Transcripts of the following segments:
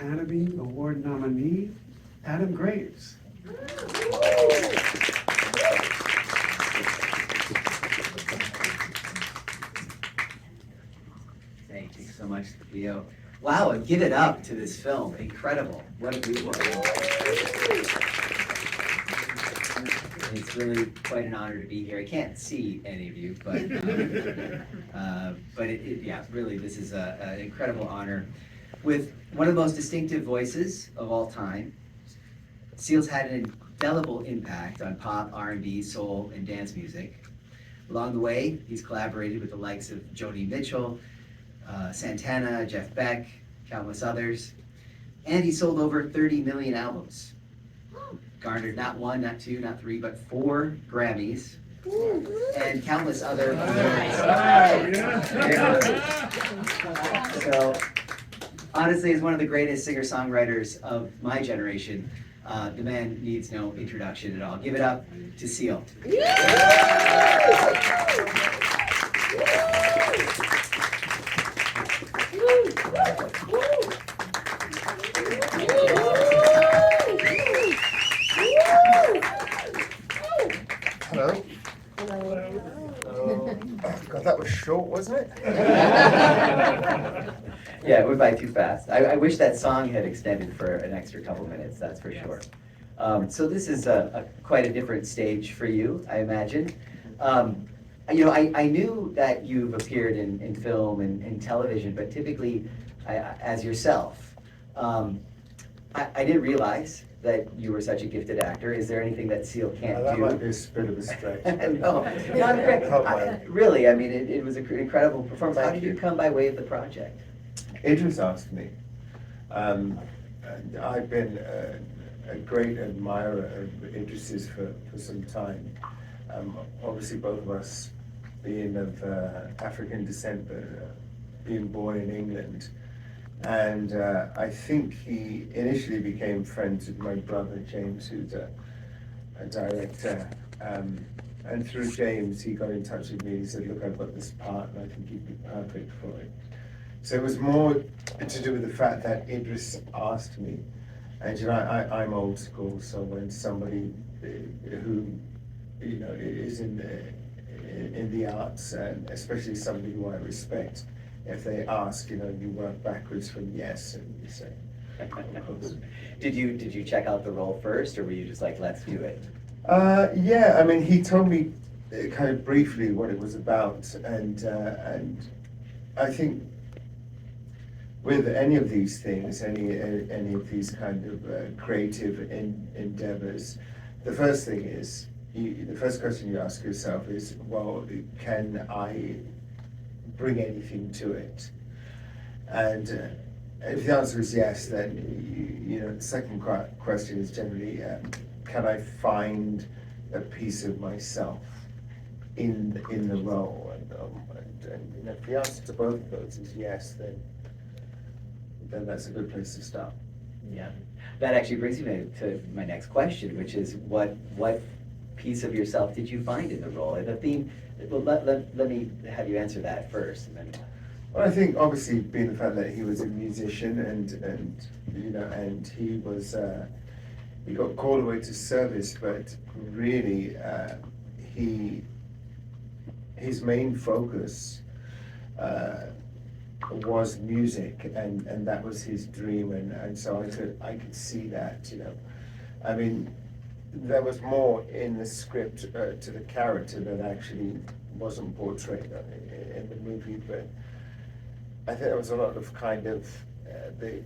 Academy Award nominee, Adam Graves. Thank you so much, Theo. Wow, and give it up to this film. Incredible. What a beautiful It's really quite an honor to be here. I can't see any of you, but yeah, really, this is an incredible honor. With one of the most distinctive voices of all time, Seal's had an indelible impact on pop, R&B, soul, and dance music. Along the way, he's collaborated with the likes of Joni Mitchell, Santana, Jeff Beck, countless others, and he sold over 30 million albums. Garnered not one, not two, not three, but 4 Grammys, and countless other awards. So, honestly, he's one of the greatest singer-songwriters of my generation. The man needs no introduction at all. Give it up to Seal. Hello. God, that was short, wasn't it? Yeah, it went by too fast. I wish that song had extended for an extra couple minutes, that's for sure. So this is quite a different stage for you, I imagine. I knew that you've appeared in film and television, but typically as yourself. I didn't realize that you were such a gifted actor. Is there anything that Seal can't That do? might be a bit of a stretch. No, not great. Really, I mean, it was an incredible performance. How did you come by way of the project? Idris asked me. And I've been a great admirer of Idris's for some time. Obviously, both of us being of African descent, but being born in England. And I think he initially became friends with my brother James, who's a director. And through James, he got in touch with me and he said, look, I've got this part and I think you'd be perfect for it. So it was more to do with the fact that Idris asked me. And you know, I'm old school, so when somebody who is in the arts, and especially somebody who I respect, if they ask, you work backwards from yes, and you say, of course. Did you check out the role first, or were you just like, let's do it? Yeah, I mean, he told me kind of briefly what it was about, and I think with any of these things, any of these kind of creative endeavors, the first thing is, the first question you ask yourself is, well, can I bring anything to it? And if the answer is yes, then the second question is generally, can I find a piece of myself in the role? And if the answer to both of those is yes, then that's a good place to start. Yeah, that actually brings me to my next question, which is what piece of yourself did you find in the role? The theme. Well, let me have you answer that first, and then. Well, I think obviously being the fact that he was a musician and he was he got called away to service, but really his main focus was music, and that was his dream, and so I could see that, I mean, there was more in the script to the character that actually wasn't portrayed in the movie, but I think there was a lot of kind of the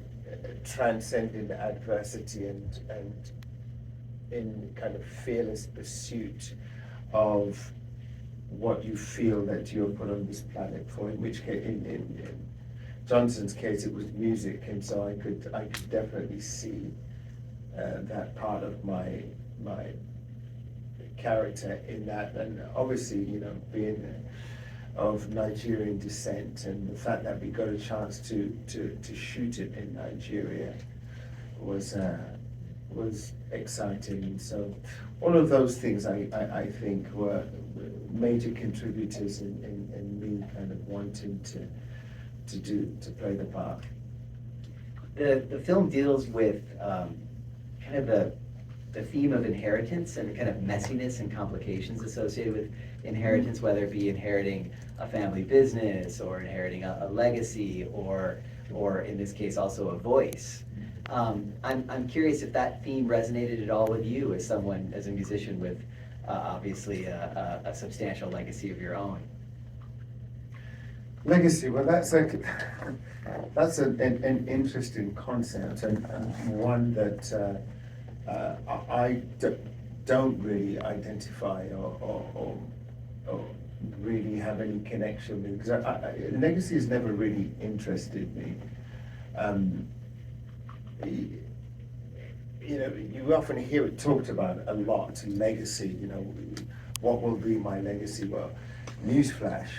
transcending adversity and in kind of fearless pursuit of what you feel that you're put on this planet for. In which case, in Johnson's case, it was music, and so I could definitely see that part of my character in that, and obviously, being of Nigerian descent, and the fact that we got a chance to shoot it in Nigeria was exciting. So all of those things I think were major contributors in me kind of wanting to play the part. the film deals with kind of the theme of inheritance and the kind of messiness and complications associated with inheritance, whether it be inheriting a family business or inheriting a legacy or in this case also a voice. I'm curious if that theme resonated at all with you as someone, as a musician with obviously a substantial legacy of your own. Legacy, well, that's an interesting concept and one that I don't really identify or really have any connection with, because legacy has never really interested me. You know, you often hear it talked about a lot, legacy, you know, what will be my legacy? Well, newsflash,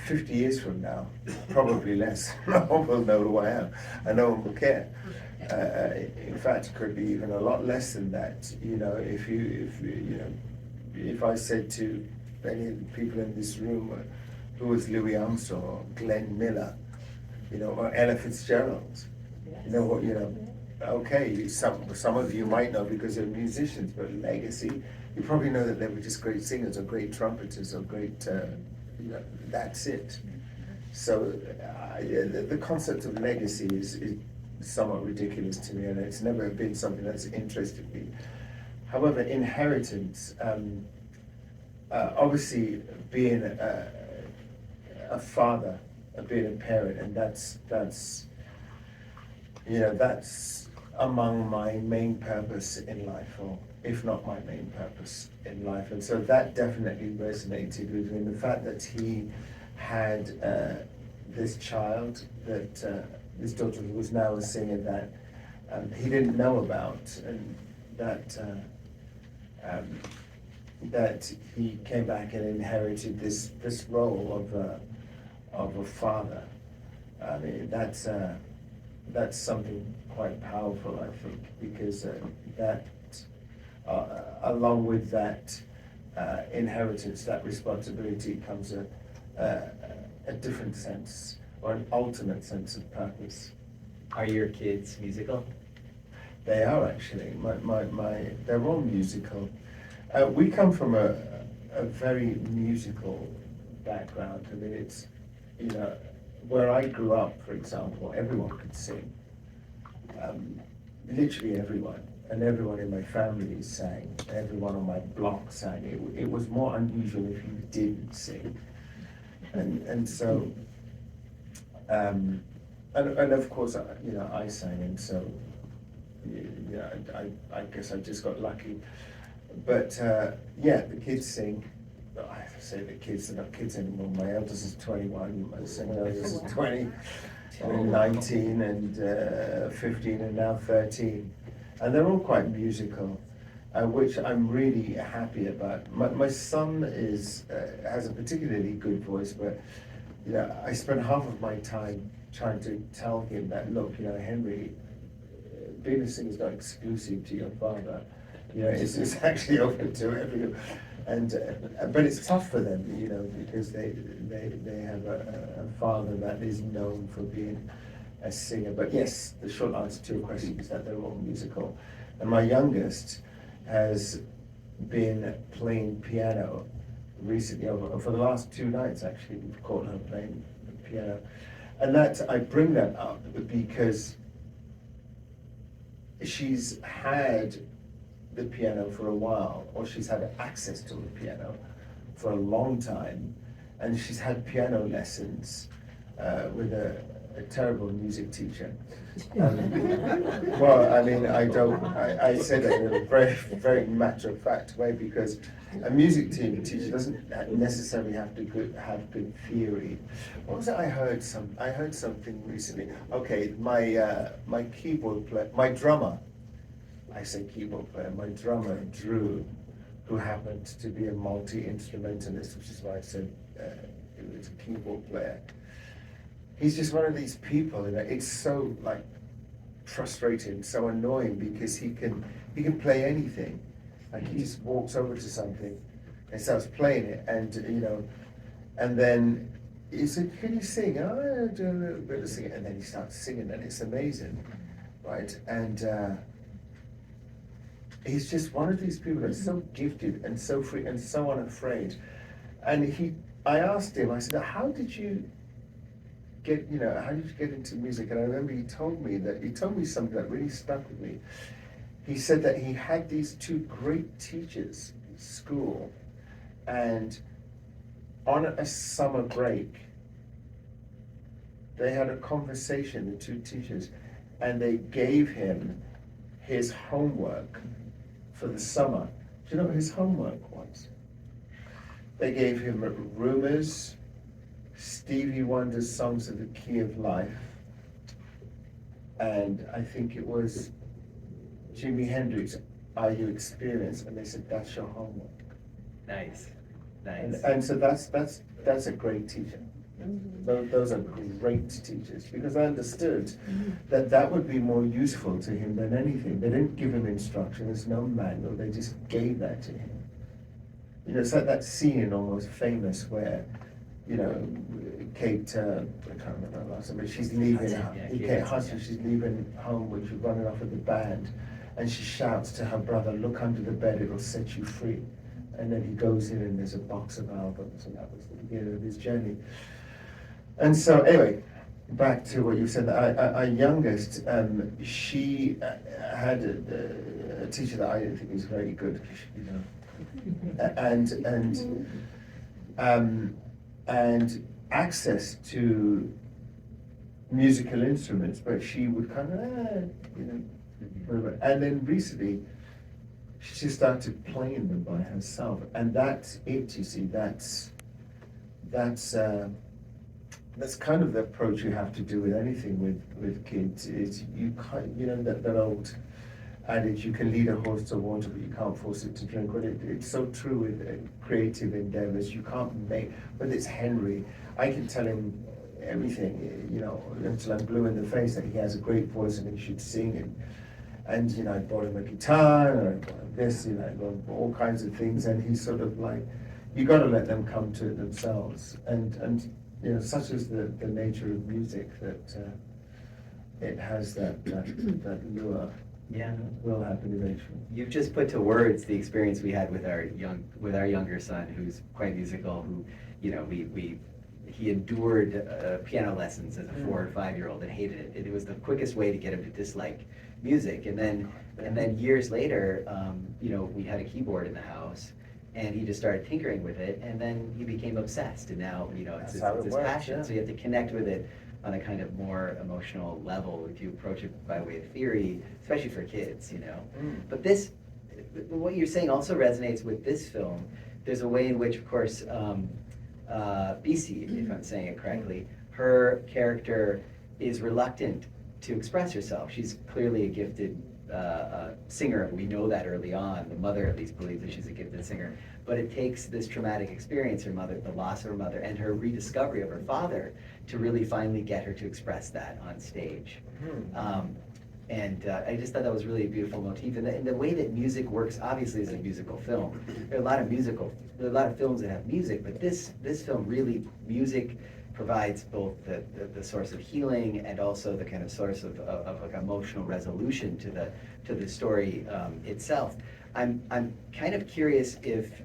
50 years from now, probably less, no one will know who I am, and no one will care. In fact, it could be even a lot less than that. You know, if I said to any of the people in this room, who was Louis Armstrong or Glenn Miller, you know, or Ella Fitzgerald, you know what, you know, okay, some of you might know because they're musicians, but legacy, you probably know that they were just great singers or great trumpeters or great, you know, that's it. So the concept of legacy is somewhat ridiculous to me, and it's never been something that's interested me. However, inheritance, obviously being a father, being a parent, and that's you know, that's among my main purpose in life, or if not my main purpose in life. And so that definitely resonated with me. The fact that he had this child, that this daughter who was now a singer that he didn't know about, and that he came back and inherited this role of a father. I mean, that's something quite powerful, I think, because that, along with that inheritance, that responsibility comes a different sense, or an ultimate sense of purpose. Are your kids musical? They are actually. They're all musical. We come from a very musical background. I mean, it's, you know, where I grew up, for example, everyone could sing. Literally everyone. And everyone in my family sang. Everyone on my block sang. It was more unusual if you didn't sing. And so, and of course, you know, I sang, and so, yeah, I guess I just got lucky. But yeah, the kids sing. I have to say the kids are not kids anymore. My eldest is 21, my second eldest is 20, and 19, and 15, and now 13. And they're all quite musical, which I'm really happy about. My son has a particularly good voice, but you know, I spend half of my time trying to tell him that, look, you know, Henry, being a singer is not exclusive to your father. You know, it's actually open to everyone. And but it's tough for them, you know, because they have a father that is known for being a singer. But yes, the short answer to your question is that they're all musical. And my youngest has been playing piano recently, for the last 2 nights actually. We've caught her playing the piano. And that, I bring that up because she's had the piano for a while, or she's had access to the piano for a long time, and she's had piano lessons with a terrible music teacher. Well, I mean, I say that in a very, very matter-of-fact way, because a music teacher doesn't necessarily have to have good theory. What was it I heard something recently? Okay, my keyboard player, my drummer, I say keyboard player, my drummer, Drew, who happened to be a multi-instrumentalist, which is why I said he was a keyboard player. He's just one of these people, you know, it's so like frustrating, so annoying, because he can play anything. Like he just walks over to something and starts playing it, and you know, and then he said, "Can you sing?" "Oh, I do a little bit of singing," and then he starts singing, and it's amazing, right? And he's just one of these people that's so gifted and so free and so unafraid. And I asked him, I said, "How did you how did you get into music?" And I remember he told me something that really stuck with me. He said that he had these two great teachers in school, and on a summer break, they had a conversation, the two teachers, and they gave him his homework for the summer. Do you know what his homework was? They gave him Rumors, Stevie Wonder's Songs of the Key of Life, and I think it was Jimi Hendrix, Are You Experienced? And they said, "That's your homework." Nice, nice. And so that's a great teacher. Those are great teachers, because I understood that would be more useful to him than anything. They didn't give him instructions, no manual, they just gave that to him. It's like that scene in Almost Famous where, Kate, I can't remember her last name, but she's leaving, Kate Hudson, she's leaving home when she's running off with the band, and she shouts to her brother, "Look under the bed, it'll set you free." And then he goes in and there's a box of albums, and that was the beginning of his journey. And so anyway, back to what you said, our youngest, she had a teacher that I didn't think was very good, and access to musical instruments, but she would kind of, whatever. And then recently, she just started playing them by herself, and that's it. You see, that's kind of the approach you have to do with anything with kids. Is you can't, that old adage, you can lead a horse to water, but you can't force it to drink. But it's so true with creative endeavors. You can't make, whether it's Henry, I can tell him everything, until I'm blue in the face that he has a great voice and he should sing. And I bought him a guitar, and I bought him this, I bought him all kinds of things, and he's sort of like, you got to let them come to it themselves. And such is the nature of music, that it has that lure. Yeah, will happen eventually. You've just put to words the experience we had with our younger son, who's quite musical. Who, he endured piano lessons as a 4 or 5-year-old and hated it. It was the quickest way to get him to dislike music. And then years later, we had a keyboard in the house, and he just started tinkering with it, and then he became obsessed. And now, it's his passion. Yeah. So you have to connect with it on a kind of more emotional level if you approach it by way of theory, especially for kids, But what you're saying also resonates with this film. There's a way in which, of course, BC, if I'm saying it correctly, her character is reluctant to express herself. She's clearly a gifted singer. We know that early on. The mother at least believes that she's a gifted singer. But it takes this traumatic experience, her mother, the loss of her mother, and her rediscovery of her father to really finally get her to express that on stage. I just thought that was really a beautiful motif. And the way that music works, obviously, is a musical film. There are a lot of films that have music, but this film really, music provides both the source of healing and also the kind of source of like emotional resolution to the story itself. I'm kind of curious if,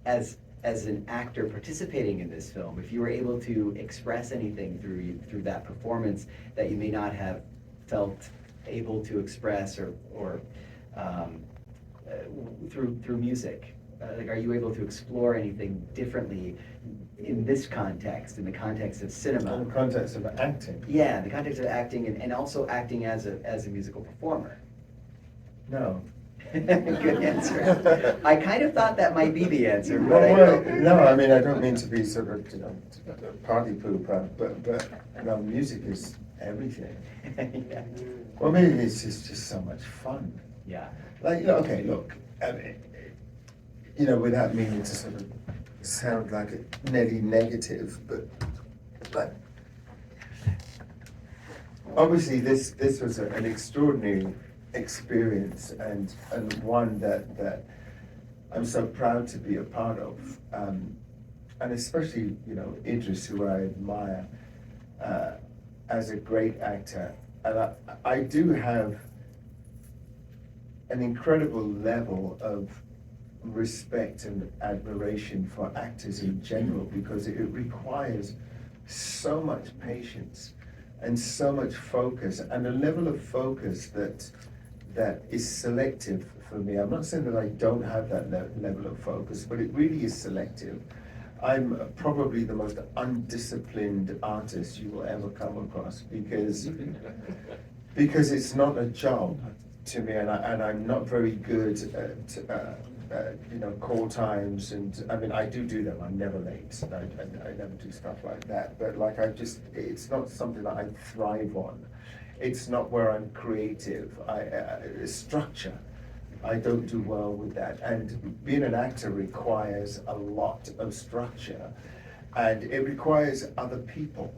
as an actor participating in this film, if you were able to express anything through that performance that you may not have felt able to express or through music. Like, are you able to explore anything differently in this context, in the context of cinema? In the context of acting? Yeah, in the context of acting and also acting as a musical performer. No. Good answer. I kind of thought that might be the answer, but no, I mean, I don't mean to be sort of party pooper, but no, music is everything. Yeah. Well, maybe it's just so much fun. Yeah. Like, okay, look, I mean, without meaning to sort of sound like a nearly negative, but obviously this was an extraordinary experience and one that I'm so proud to be a part of. and especially, you know, Idris, who I admire as a great actor. And I do have an incredible level of respect and admiration for actors in general, because it requires so much patience and so much focus, and a level of focus that is selective for me. I'm not saying that I don't have that level of focus, but it really is selective. I'm probably the most undisciplined artist you will ever come across, because it's not a job to me, and I'm not very good at you know, call times, and I mean, I do them. I'm never late. I never do stuff like that. But like, it's not something that I thrive on. It's not where I'm creative. Structure, I don't do well with that. And being an actor requires a lot of structure, and it requires other people.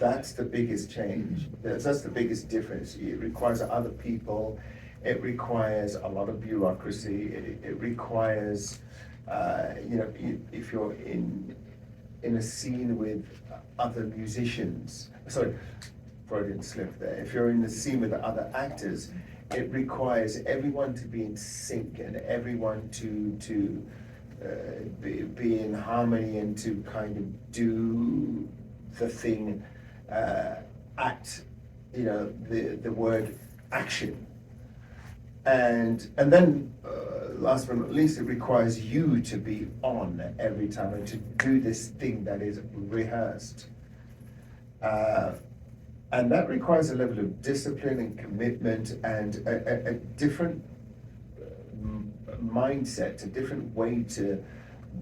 That's the biggest change. That's the biggest difference. It requires other people. It requires a lot of bureaucracy. It requires, you know, if you're in a scene with other musicians, sorry, Freudian slip there. If you're in the scene with other actors, it requires everyone to be in sync and everyone to be in harmony and to kind of do the thing, act, you know, the word action. And then, last but not least, it requires you to be on every time and to do this thing that is rehearsed. And that requires a level of discipline and commitment and a different mindset, a different way to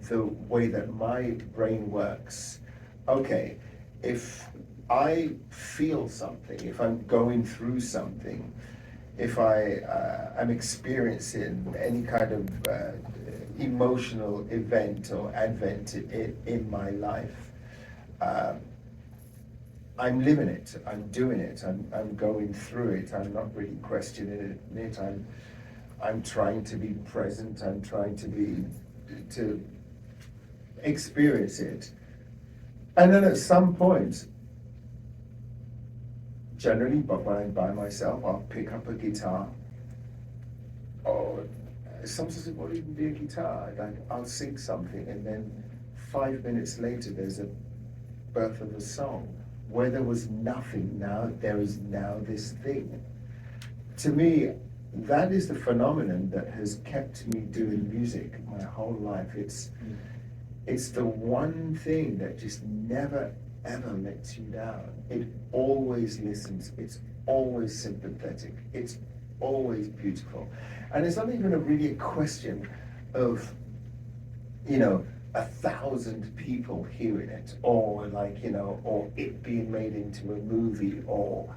the way that my brain works. Okay, if I feel something, if I'm going through something, if I'm experiencing any kind of emotional event or advent in my life, I'm living it, I'm doing it, I'm going through it, I'm not really questioning it, I'm trying to be present, I'm trying to experience it. And then at some point, generally, but when I'm by myself, I'll pick up a guitar, or sometimes it won't even be a guitar. Like, I'll sing something, and then 5 minutes later, there's a birth of a song. Where there was nothing, now there is now this thing. To me, that is the phenomenon that has kept me doing music my whole life. It's the one thing that just never ever lets you down. It always listens, it's always sympathetic, it's always beautiful. And it's not even really a question of, you know, 1,000 people hearing it, or like, you know, or it being made into a movie, or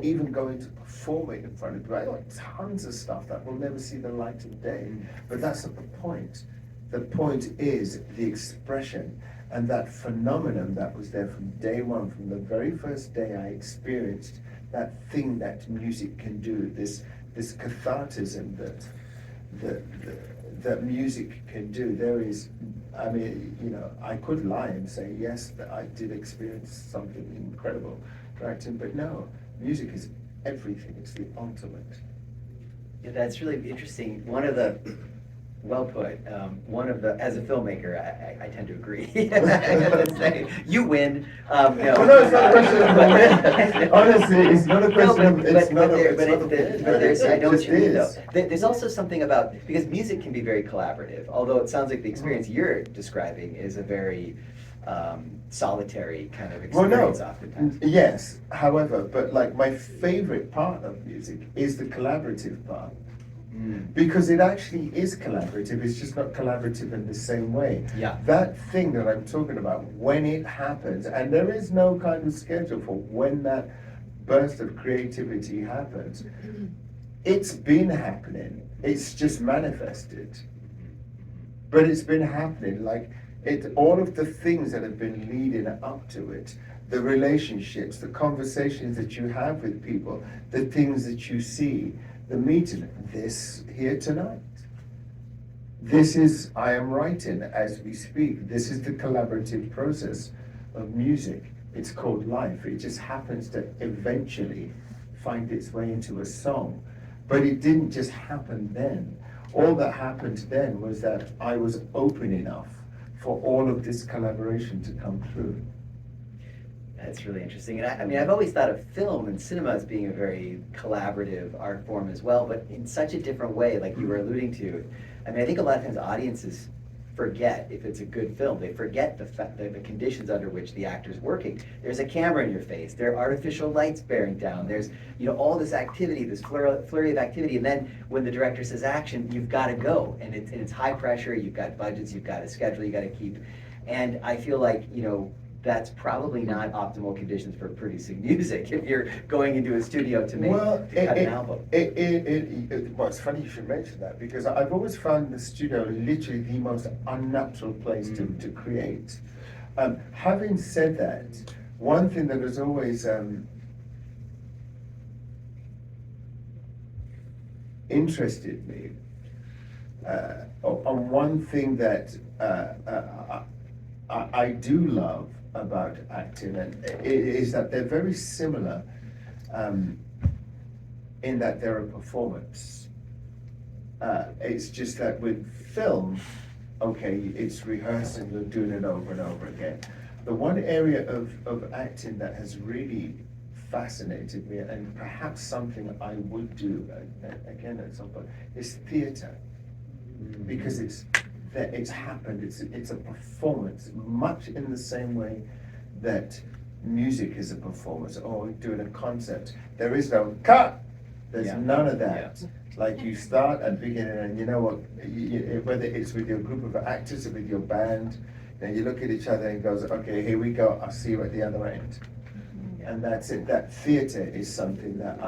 even going to perform it in front of people. I got tons of stuff that will never see the light of day, but that's not the point. The point is the expression and that phenomenon that was there from day one, from the very first day I experienced that thing that music can do, this cathartism that music can do. There is, I mean, you know, I could lie and say, yes, that I did experience something incredible directing, but no, music is everything, it's the ultimate. Yeah, that's really interesting. One of the, well put, as a filmmaker, I tend to agree. I gotta say, you win. No. Well, no, it's not a question of the win. Honestly, it's not a question of, I know what you mean though. There's also something about, because music can be very collaborative, although it sounds like the experience you're describing is a very solitary kind of experience oftentimes. Yes, however, but like my favorite part of music is the collaborative part. Because it actually is collaborative, it's just not collaborative in the same way. Yeah. That thing that I'm talking about, when it happens, and there is no kind of schedule for when that burst of creativity happens, it's been happening, it's just manifested. But it's been happening, like, all of the things that have been leading up to it, the relationships, the conversations that you have with people, the things that you see, the meeting, this here tonight. I am writing as we speak. This is the collaborative process of music. It's called life. It just happens to eventually find its way into a song. But it didn't just happen then. All that happened then was that I was open enough for all of this collaboration to come through. That's really interesting. And I mean, I've always thought of film and cinema as being a very collaborative art form as well, but in such a different way, like you were alluding to. I mean, I think a lot of times audiences forget if it's a good film. They forget the conditions under which the actor's working. There's a camera in your face. There are artificial lights bearing down. There's, you know, all this activity, this flurry of activity. And then when the director says action, you've got to go. And it's high pressure. You've got budgets. You've got a schedule. You got to keep. And I feel like, you know, that's probably not optimal conditions for producing music if you're going into a studio to cut an album. Well, it's funny you should mention that, because I've always found the studio literally the most unnatural place to create. Having said that, one thing that has always interested me, on one thing that I do love about acting, and it is that they're very similar in that they're a performance. It's just that with film, okay, it's rehearsed and you're doing it over and over again. The one area of acting that has really fascinated me, and perhaps something I would do again at some point, is theatre. Because it's happened, it's a performance, much in the same way that music is a performance, or doing a concert. There is no cut, there's none of that. Yeah. Like, you start at the beginning, and you know what, whether it's with your group of actors or with your band, then you look at each other and goes, okay, here we go, I'll see you at the other end. And that's it. That theatre is something that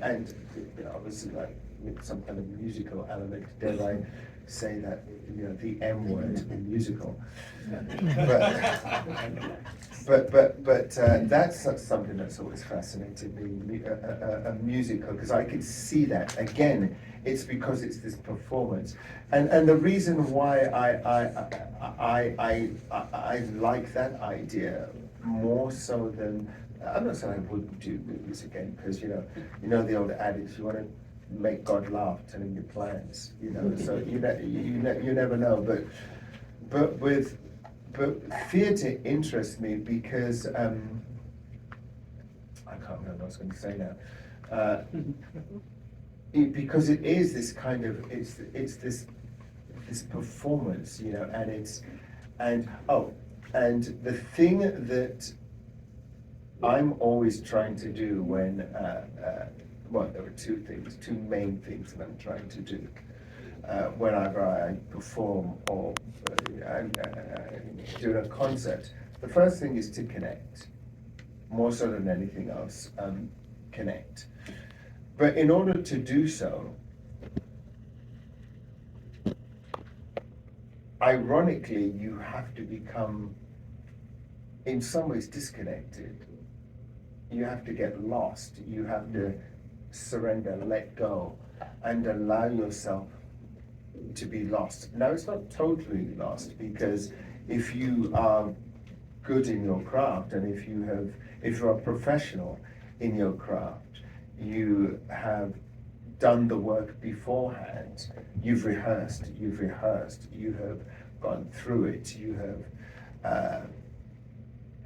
and you know, obviously, like, with some kind of musical element, dare I say that, you know, the M word in musical. But that's something that's always fascinated me, a musical, because I can see that. Again, it's because it's this performance. And the reason why I like that idea more so than, I'm not saying I wouldn't do movies again, because you know the old adage, you want to make God laugh, tell him your plans, you know. So you never know. But theatre interests me because I can't remember what I was going to say now. Because it is this kind of it's this performance, you know, and the thing that I'm always trying to do when well, there are two main things that I'm trying to do whenever I perform or do a concert. The first thing is to connect, more so than anything else, connect. But in order to do so, ironically, you have to become, in some ways, disconnected. You have to get lost. You have to surrender, let go, and allow yourself to be lost. Now, it's not totally lost, because if you are good in your craft, and if you're a professional in your craft, you have done the work beforehand, you've rehearsed, you have gone through it, you have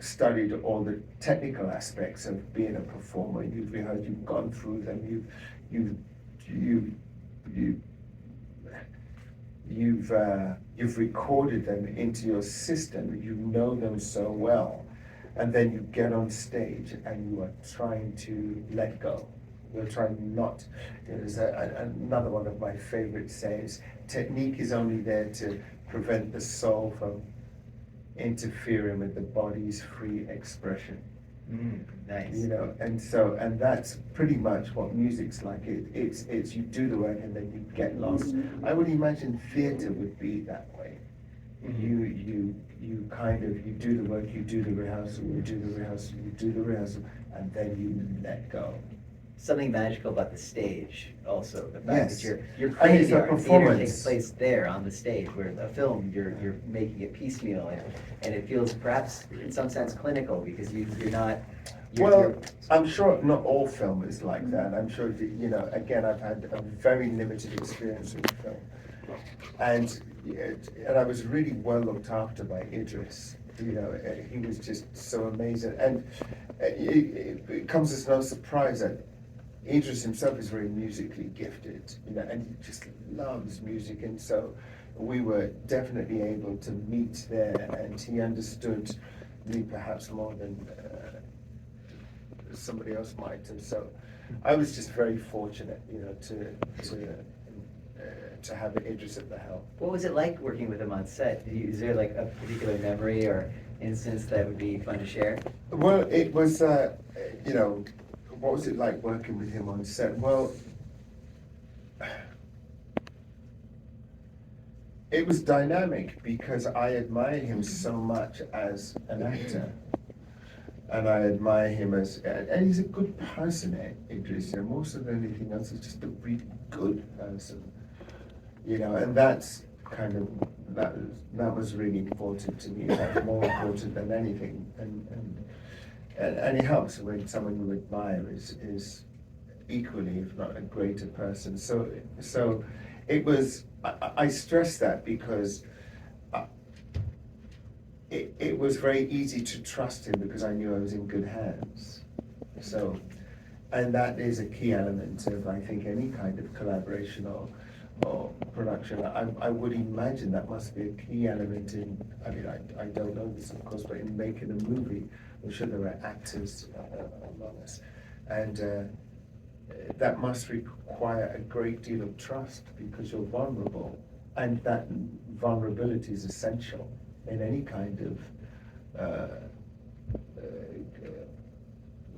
studied all the technical aspects of being a performer, you've rehearsed, you've gone through them, you've recorded them into your system, you know them so well, and then you get on stage and you are trying to let go. You're trying not. There's another one of my favorite sayings: technique is only there to prevent the soul from interfering with the body's free expression. Nice. You know, and that's pretty much what music's like. It's you do the work and then you get lost. I would imagine theatre would be that way. You kind of, you do the work, you do the rehearsal, you do the rehearsal, and then you let go. something magical about the stage also. The fact Yes. that you're And creating it's the a art. Theater performance. takes place there on the stage, where a film, you're making it piecemeal, and it feels perhaps in some sense clinical, because you're not, Well, I'm sure not all film is like that. I'm sure, again, I've had a very limited experience with film. And I was really well looked after by Idris. He was just so amazing. And it comes as no surprise that Idris himself is very musically gifted, and he just loves music. And so we were definitely able to meet there, and he understood me perhaps more than somebody else might. And so I was just very fortunate, to have Idris at the helm. What was it like working with him on set? Is there like a particular memory or instance that would be fun to share? Well, it was, what was it like working with him on set? Well, it was dynamic because I admire him so much as an actor. And I admire him and he's a good person, Idris. More so than anything else, he's just a really good person. And that's kind of, that was really important to me. That's more important than anything. And it helps when someone you admire is equally, if not a greater person. So it was, I stress that because it was very easy to trust him because I knew I was in good hands. So, and that is a key element of, I think, any kind of collaboration or production. I would imagine that must be a key element in, I don't know this of course, but in making a movie, I'm sure there are actors among us. And that must require a great deal of trust because you're vulnerable. And that vulnerability is essential in any kind of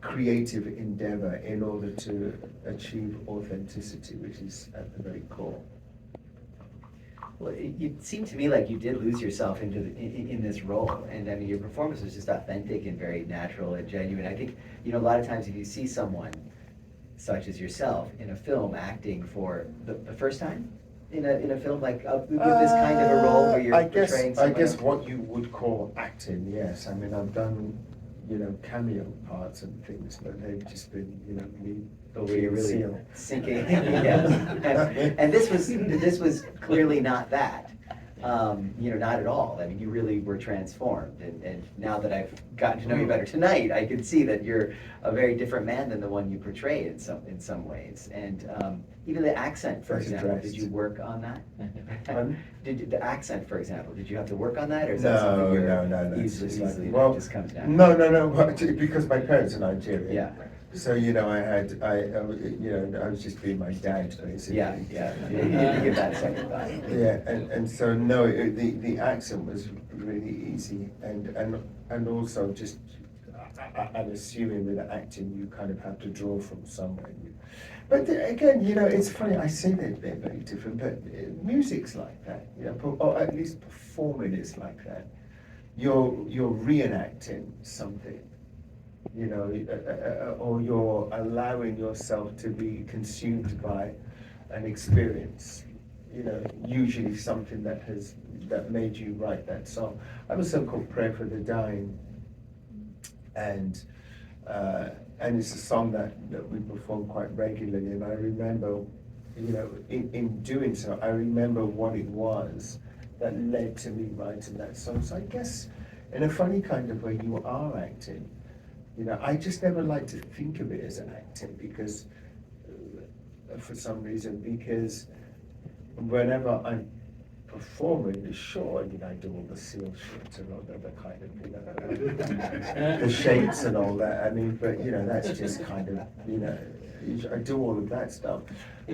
creative endeavor in order to achieve authenticity, which is at the very core. Well, it seemed to me like you did lose yourself in this role, and I mean your performance was just authentic and very natural and genuine. I think a lot of times if you see someone such as yourself in a film acting for the first time in a film like with this kind of a role where you're portraying someone. I guess what you would call acting, yes. I mean, I've done cameo parts and things, but they've just been me. But where you're really sinking, yes. And this was clearly not that. Not at all. I mean, you really were transformed. And now that I've gotten to know you better tonight, I can see that you're a very different man than the one you portray in some ways. And even the accent, for example, did you work on that? Did the accent, for example, did you have to work on that, or is that something you're easily just comes down? No. Because my parents are Nigerian. Yeah. So I was just being my dad basically. Yeah. You didn't give that a second thought. Yeah, and so no, the accent was really easy, and also just I'm assuming with acting you kind of have to draw from somewhere. But again, it's funny. I say that they're very different, but music's like that, or at least performing is like that. You're reenacting something. Or you're allowing yourself to be consumed by an experience, usually something that made you write that song. I have a song called Prayer for the Dying, and it's a song that we perform quite regularly, and I remember, in doing so, I remember what it was that led to me writing that song. So I guess in a funny kind of way you are acting. I just never like to think of it as an acting because, for some reason, because whenever I'm performing, sure, I do all the seal shit and all the kind of, the shapes and all that. I mean, but that's just kind of, I do all of that stuff.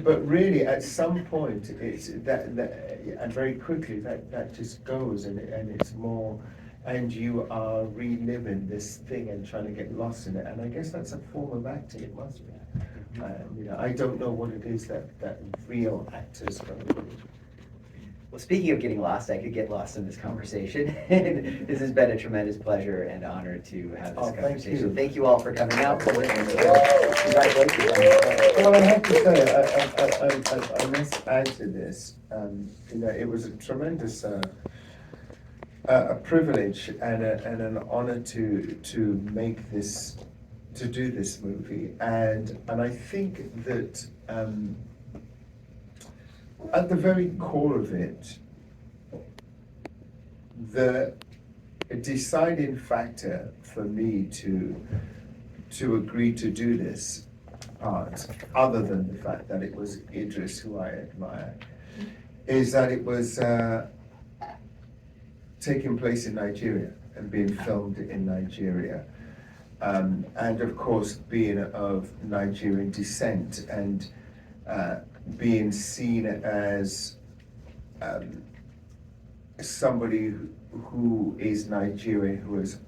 But really, at some point, it's that and very quickly that just goes and it's more. And you are reliving this thing and trying to get lost in it. And I guess that's a form of acting, it must be. I don't know what it is that real actors go through. Well, speaking of getting lost, I could get lost in this conversation. And this has been a tremendous pleasure and honor to have this Oh, thank conversation. you. Thank you all for coming out. Congratulations. Well, I have to say, I must add to this. It was a tremendous a privilege and an honor to do this movie, and I think that at the very core of it, the deciding factor for me to agree to do this part, other than the fact that it was Idris who I admire, is that it was taking place in Nigeria and being filmed in Nigeria. And of course, being of Nigerian descent and being seen as somebody who is Nigerian, who has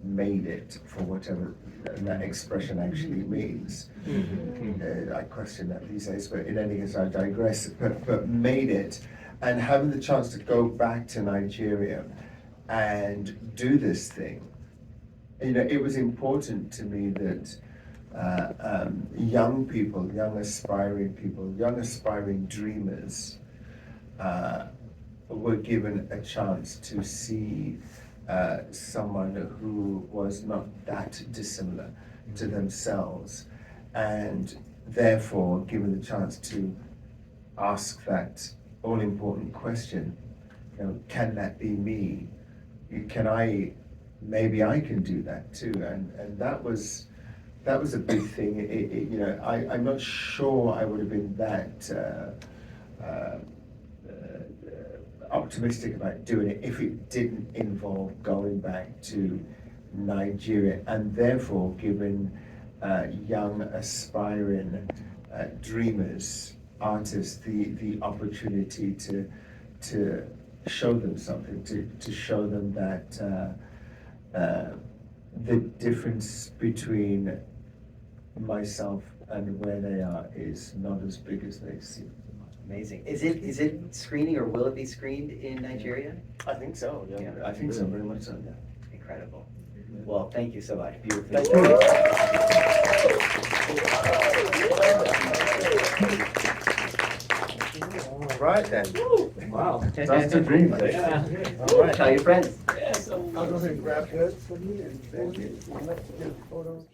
made it, for whatever that expression actually means. I question that these days, but in any case, I digress. But made it, and having the chance to go back to Nigeria and do this thing, it was important to me that young people, young aspiring people, young aspiring dreamers were given a chance to see someone who was not that dissimilar to themselves, and therefore given the chance to ask that all-important question, can that be me? Maybe I can do that too, and that was a big thing. I'm not sure I would have been that optimistic about doing it if it didn't involve going back to Nigeria, and therefore giving young aspiring dreamers, artists, the opportunity to show them something, to show them that the difference between myself and where they are is not as big as they seem. Amazing. Is it screening, or will it be screened in Nigeria? I think so, yeah. Yeah. I think so, very much so, yeah. Incredible. Well, thank you so much. Beautiful. Thank you. All right then. Wow. That's the dream. Yeah. All right. Tell your friends. I'll go ahead and grab this for me and thank you. Let's get photos.